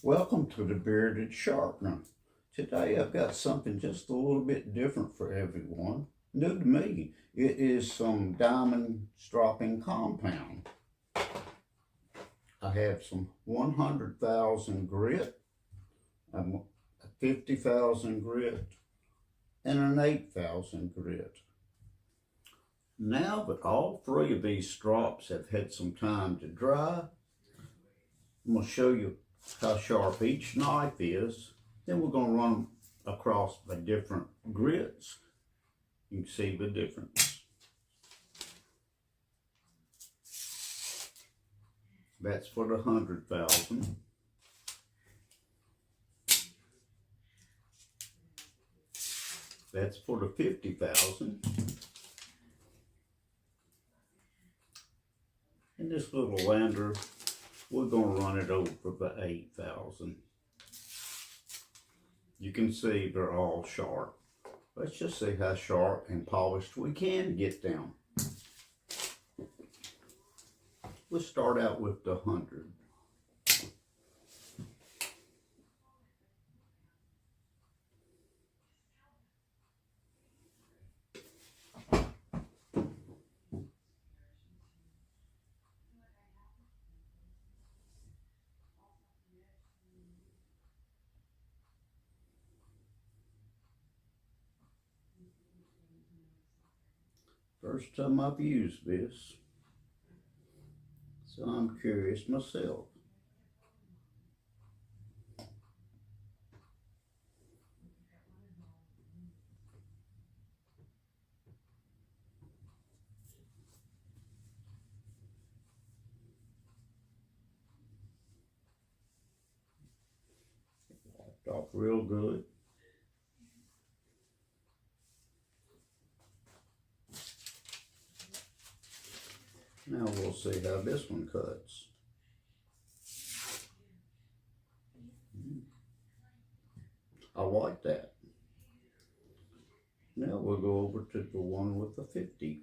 Welcome to the Bearded Sharpener. Today I've got something just a little bit different for everyone. New to me, it is some diamond stropping compound. I have some 100,000 grit, a 50,000 grit, and an 8,000 grit. Now that all three of these strops have had some time to dry, I'm going to show you how sharp each knife is. Then we're going to run them across the different grits. You can see the difference. That's for the 100,000. That's for the 50,000. And this little lander, we're going to run it over the 8,000. You can see they're all sharp. Let's just see how sharp and polished we can get them. We'll start out with the 100. First time I've used this, so I'm curious myself. Wiped off real good. Now we'll see how this one cuts. I like that. Now we'll go over to the one with the 50.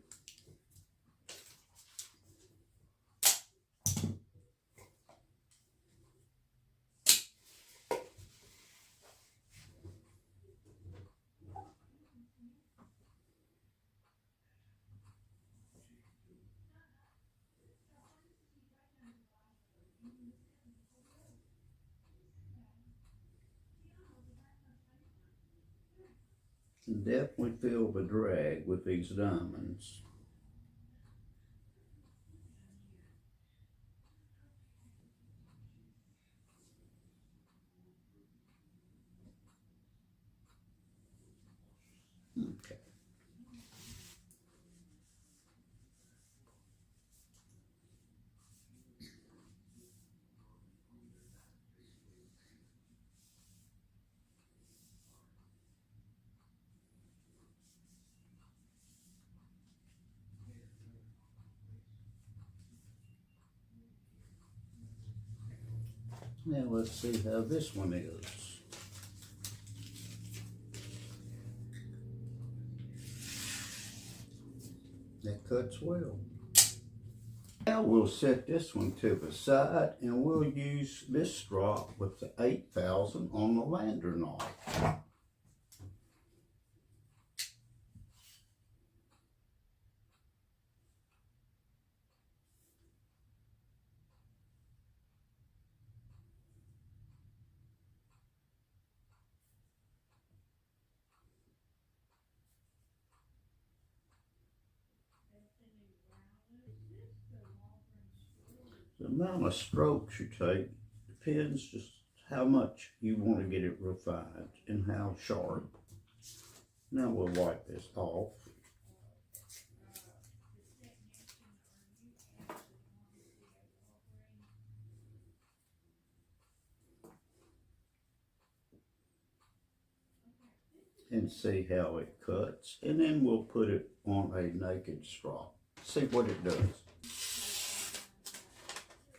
Definitely feel the drag with these diamonds. Okay. Now let's see how this one is. That cuts well. Now we'll set this one to the side and we'll use this strop with the 8,000 on the lander knife. The amount of strokes you take depends just how much you want to get it refined and how sharp. Now we'll wipe this off. And see how it cuts, and then we'll put it on a naked strop. See what it does.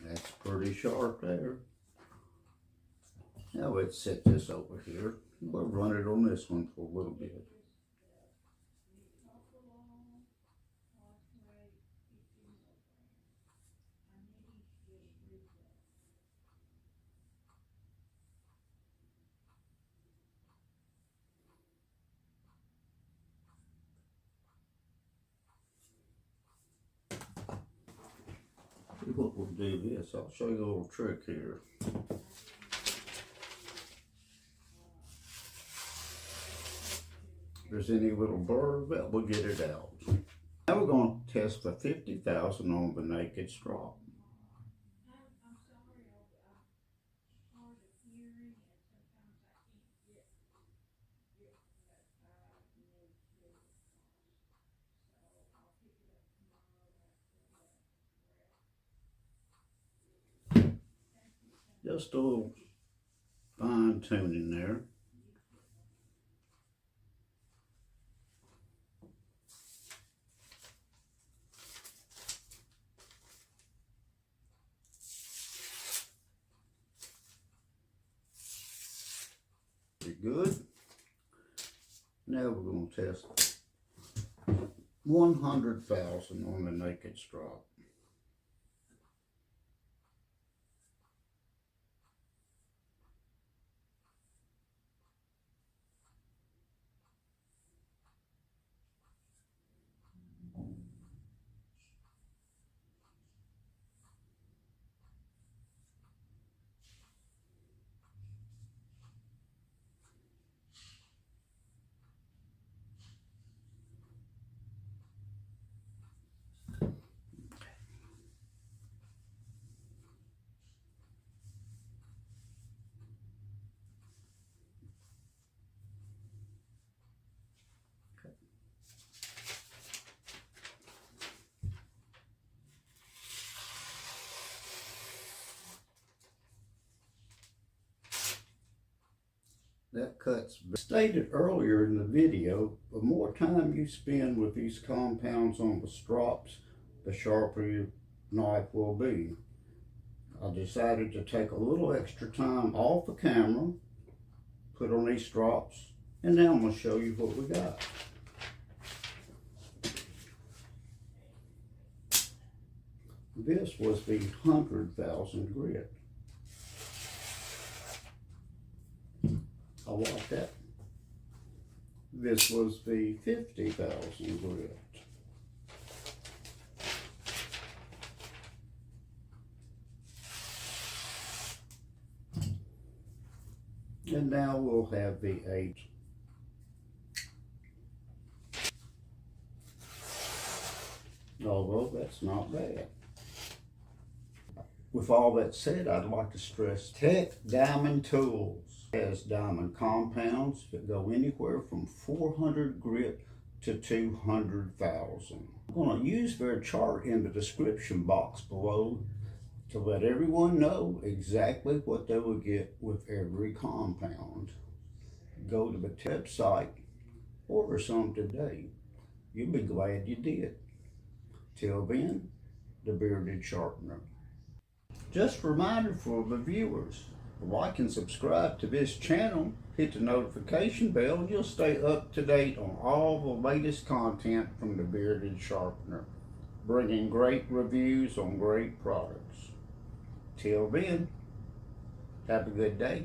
That's pretty sharp there. Now let's set this over here. We'll run it on this one for a little bit. What we'll do this, I'll show you a little trick here. If there's any little blur, well, we'll get it out. Now we're going to test for 50,000 on the naked strop. Just a little fine tuning there. Pretty good. Now we're going to test 100,000 on the naked strop. That cuts. Stated earlier in the video, the more time you spend with these compounds on the strops, the sharper your knife will be. I decided to take a little extra time off the camera, put on these strops, and now I'm going to show you what we got. This was the 100,000 grit. I like that. This was the 50,000 grit. And now we'll have the 8. Although that's not bad. With all that said, I'd like to stress Tech Diamond Tools has diamond compounds that go anywhere from 400 grit to 200,000. I'm going to use their chart in the description box below to let everyone know exactly what they will get with every compound. Go to the website, order some today. You'll be glad you did. Till then, the Bearded Sharpener. Just a reminder for the viewers, like and subscribe to this channel, hit the notification bell, and you'll stay up to date on all the latest content from the Bearded Sharpener, bringing great reviews on great products. Till then, have a good day.